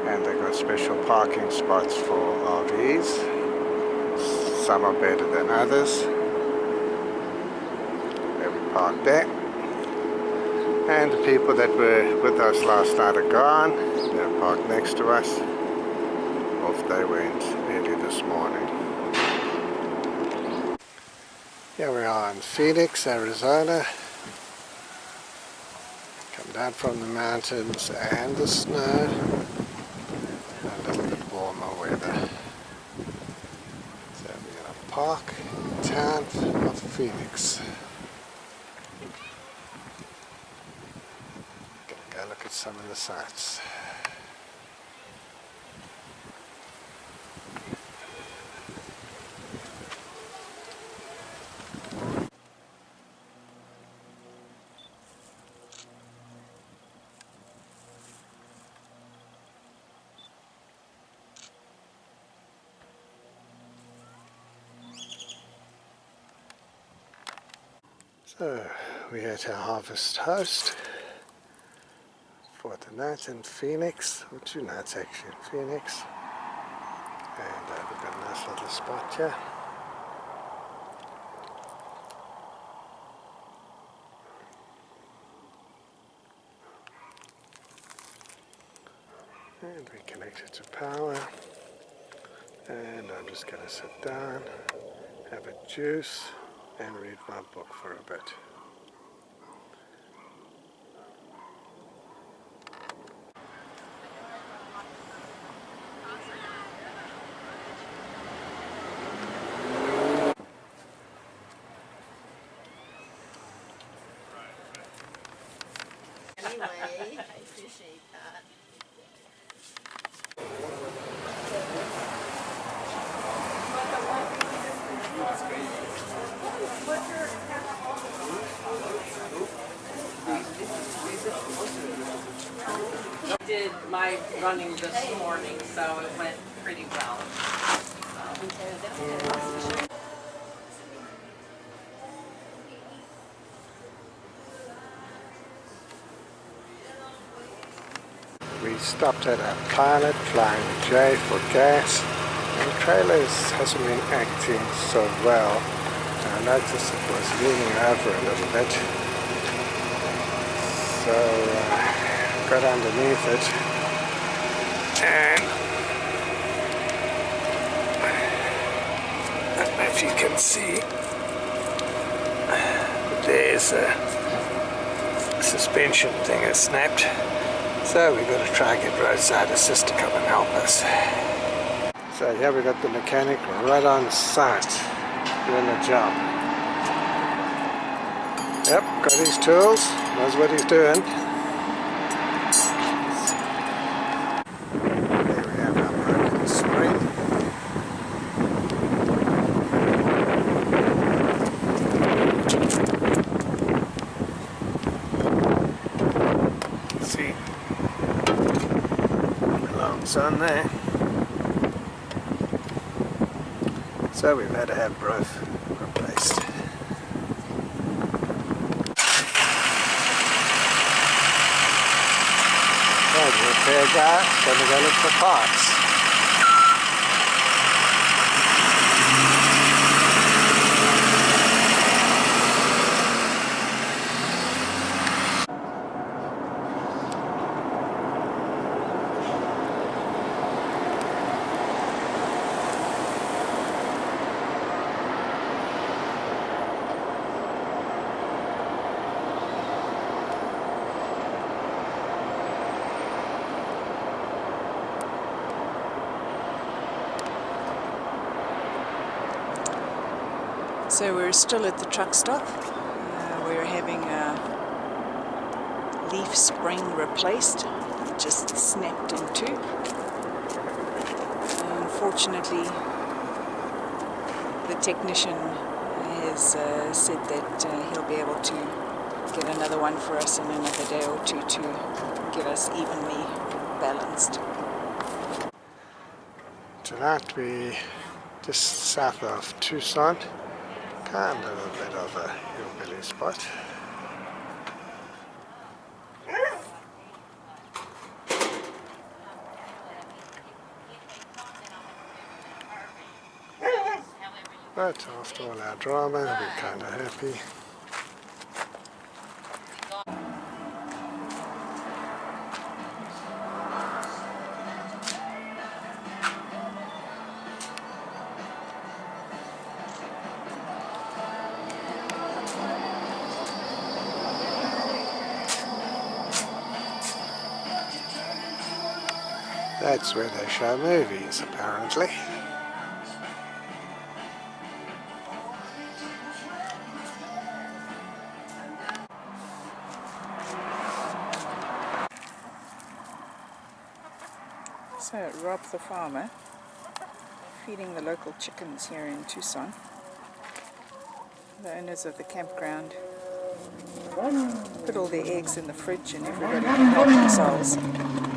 and they got special parking spots for RVs. Some are better than others. There we parked there. And the people that were with us last night are gone. They're parked next to us. Off they went early this morning. Here we are in Phoenix, Arizona. Come down from the mountains and the snow. A little bit warmer weather. So we're going to park in town of Phoenix. Go look at some of the sights. So we had our harvest host for the night in Phoenix, or 2 nights actually in Phoenix, and we've got a nice little spot here. And we connected to power, and I'm just going to sit down, have a juice, and read my book for a bit. Anyway, I appreciate that. I did my running this morning, so it went pretty well. We stopped at a Pilot Flying J for gas, and the trailer hasn't been acting so well. I noticed it was leaning over a little bit, so got underneath it, and I don't know if you can see, there's a suspension thing has snapped. So we've got to try and get roadside assist to come and help us. So here we got the mechanic right on site doing the job. Yep, got his tools, knows what he's doing. There we have our broken spring. See? On there. So we've had to have both replaced. Right, the repair guy, going to go look for parts. So we're still at the truck stop. We're having a leaf spring replaced. It just snapped in two. Unfortunately, the technician has said that he'll be able to get another one for us in another day or two to get us evenly balanced. Tonight we just south of Tucson. Kind of a bit of a hillbilly spot. But after all our drama, we're kind of happy. That's where they show movies, apparently. So Rob the farmer, feeding the local chickens here in Tucson. The owners of the campground put all their eggs in the fridge and everybody can help themselves.